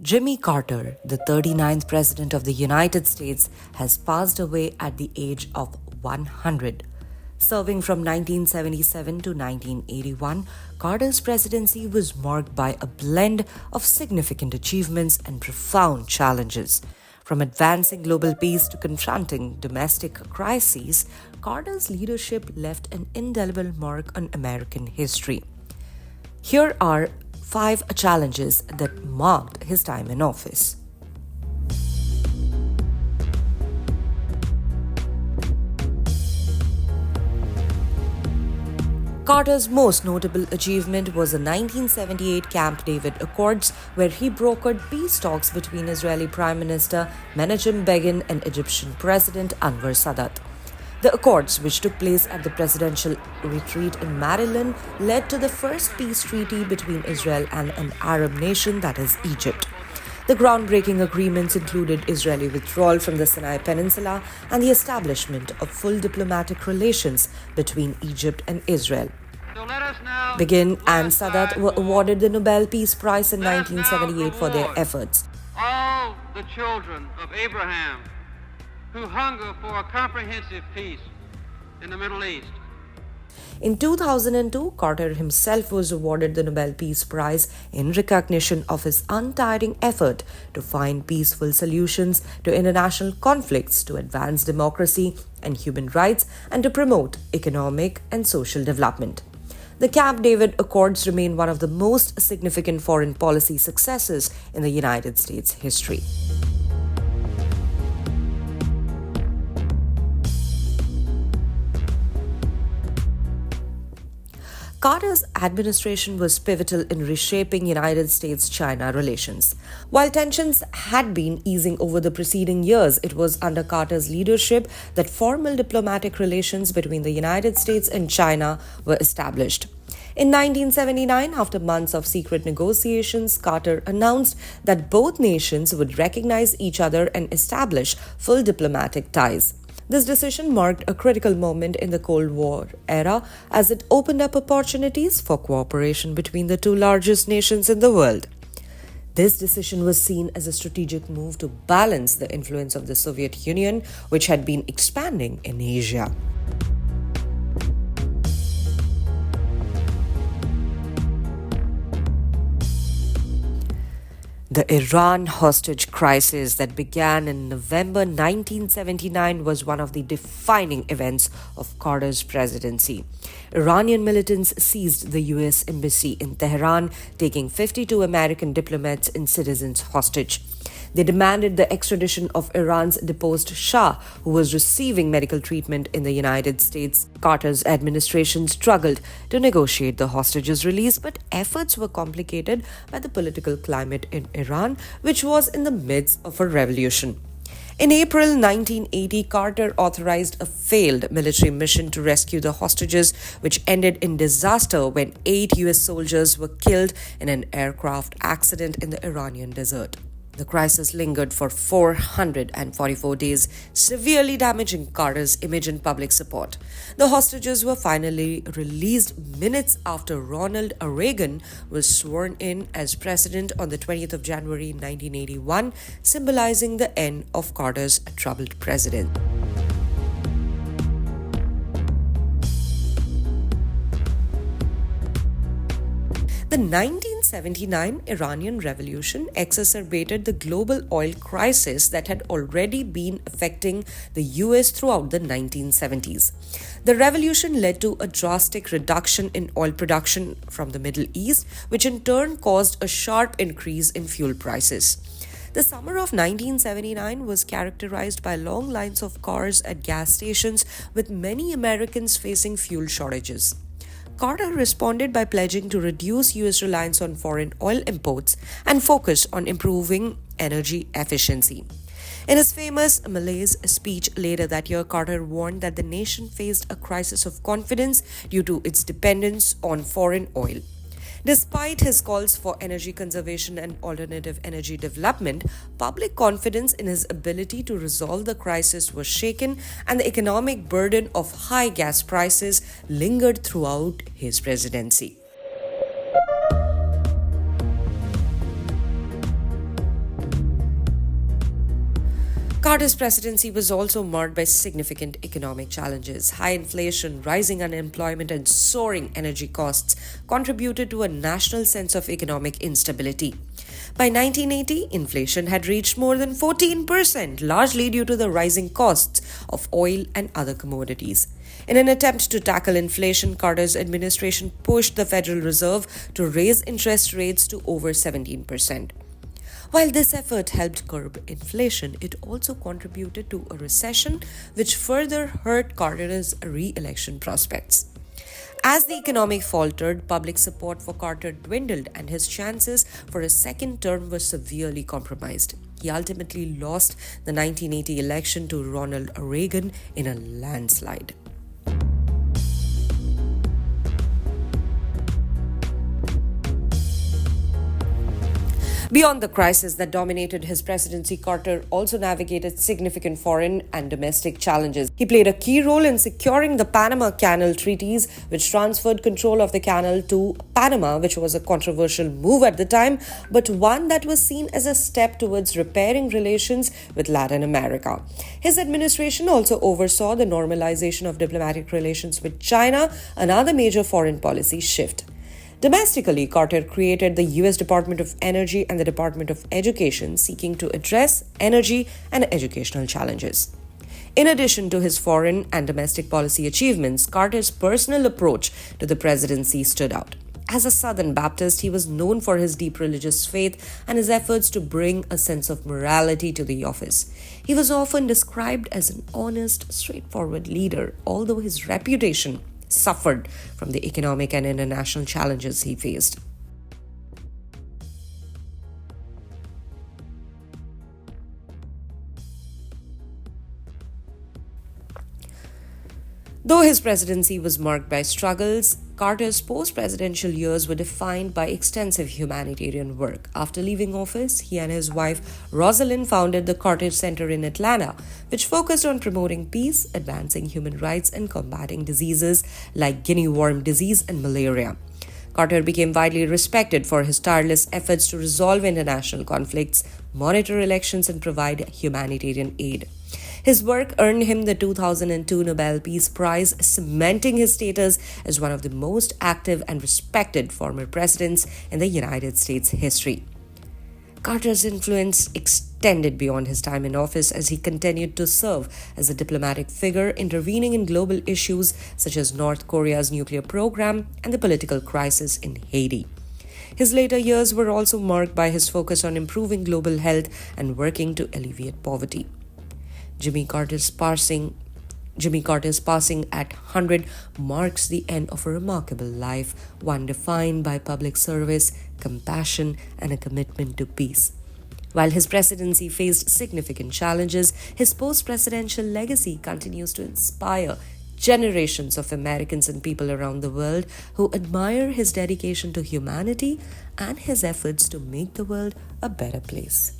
Jimmy Carter, the 39th President of the United States, has passed away at the age of 100. Serving from 1977 to 1981, Carter's presidency was marked by a blend of significant achievements and profound challenges. From advancing global peace to confronting domestic crises, Carter's leadership left an indelible mark on American history. Here are 5 challenges that marked his time in office. Carter's most notable achievement was the 1978 Camp David Accords, where he brokered peace talks between Israeli Prime Minister Menachem Begin and Egyptian President Anwar Sadat. The accords, which took place at the presidential retreat in Maryland, led to the first peace treaty between Israel and an Arab nation, that is Egypt. The groundbreaking agreements included Israeli withdrawal from the Sinai Peninsula and the establishment of full diplomatic relations between Egypt and Israel. Begin and Sadat were awarded the Nobel Peace Prize in 1978 for their efforts. All the children of Abraham who hunger for a comprehensive peace in the Middle East. In 2002, Carter himself was awarded the Nobel Peace Prize in recognition of his untiring effort to find peaceful solutions to international conflicts, to advance democracy and human rights, and to promote economic and social development. The Camp David Accords remain one of the most significant foreign policy successes in the United States history. Carter's administration was pivotal in reshaping United States-China relations. While tensions had been easing over the preceding years, it was under Carter's leadership that formal diplomatic relations between the United States and China were established. In 1979, after months of secret negotiations, Carter announced that both nations would recognize each other and establish full diplomatic ties. This decision marked a critical moment in the Cold War era as it opened up opportunities for cooperation between the two largest nations in the world. This decision was seen as a strategic move to balance the influence of the Soviet Union, which had been expanding in Asia. The Iran hostage crisis that began in November 1979 was one of the defining events of Carter's presidency. Iranian militants seized the U.S. embassy in Tehran, taking 52 American diplomats and citizens hostage. They demanded the extradition of Iran's deposed Shah, who was receiving medical treatment in the United States. Carter's administration struggled to negotiate the hostages' release, but efforts were complicated by the political climate in Iran, which was in the midst of a revolution. In April 1980, Carter authorized a failed military mission to rescue the hostages, which ended in disaster when 8 U.S. soldiers were killed in an aircraft accident in the Iranian desert. The crisis lingered for 444 days, severely damaging Carter's image and public support. The hostages were finally released minutes after Ronald Reagan was sworn in as president on the 20th of January 1981, symbolizing the end of Carter's troubled presidency. The 1979 Iranian Revolution exacerbated the global oil crisis that had already been affecting the US throughout the 1970s. The revolution led to a drastic reduction in oil production from the Middle East, which in turn caused a sharp increase in fuel prices. The summer of 1979 was characterized by long lines of cars at gas stations, with many Americans facing fuel shortages. Carter responded by pledging to reduce U.S. reliance on foreign oil imports and focus on improving energy efficiency. In his famous Malaise speech later that year, Carter warned that the nation faced a crisis of confidence due to its dependence on foreign oil. Despite his calls for energy conservation and alternative energy development, public confidence in his ability to resolve the crisis was shaken, and the economic burden of high gas prices lingered throughout his presidency. Carter's presidency was also marked by significant economic challenges. High inflation, rising unemployment, and soaring energy costs contributed to a national sense of economic instability. By 1980, inflation had reached more than 14%, largely due to the rising costs of oil and other commodities. In an attempt to tackle inflation, Carter's administration pushed the Federal Reserve to raise interest rates to over 17%. While this effort helped curb inflation, it also contributed to a recession which further hurt Carter's re-election prospects. As the economy faltered, public support for Carter dwindled and his chances for a second term were severely compromised. He ultimately lost the 1980 election to Ronald Reagan in a landslide. Beyond the crisis that dominated his presidency, Carter also navigated significant foreign and domestic challenges. He played a key role in securing the Panama Canal treaties, which transferred control of the canal to Panama, which was a controversial move at the time, but one that was seen as a step towards repairing relations with Latin America. His administration also oversaw the normalization of diplomatic relations with China, another major foreign policy shift. Domestically, Carter created the U.S. Department of Energy and the Department of Education, seeking to address energy and educational challenges. In addition to his foreign and domestic policy achievements, Carter's personal approach to the presidency stood out. As a Southern Baptist, he was known for his deep religious faith and his efforts to bring a sense of morality to the office. He was often described as an honest, straightforward leader, although his reputation suffered from the economic and international challenges he faced. Though his presidency was marked by struggles, Carter's post-presidential years were defined by extensive humanitarian work. After leaving office, he and his wife Rosalind founded the Carter Center in Atlanta, which focused on promoting peace, advancing human rights, and combating diseases like guinea worm disease and malaria. Carter became widely respected for his tireless efforts to resolve international conflicts, monitor elections, and provide humanitarian aid. His work earned him the 2002 Nobel Peace Prize, cementing his status as one of the most active and respected former presidents in the United States history. Carter's influence extended beyond his time in office as he continued to serve as a diplomatic figure, intervening in global issues such as North Korea's nuclear program and the political crisis in Haiti. His later years were also marked by his focus on improving global health and working to alleviate poverty. Jimmy Carter's passing at 100 marks the end of a remarkable life, one defined by public service, compassion, and a commitment to peace. While his presidency faced significant challenges, his post-presidential legacy continues to inspire generations of Americans and people around the world who admire his dedication to humanity and his efforts to make the world a better place.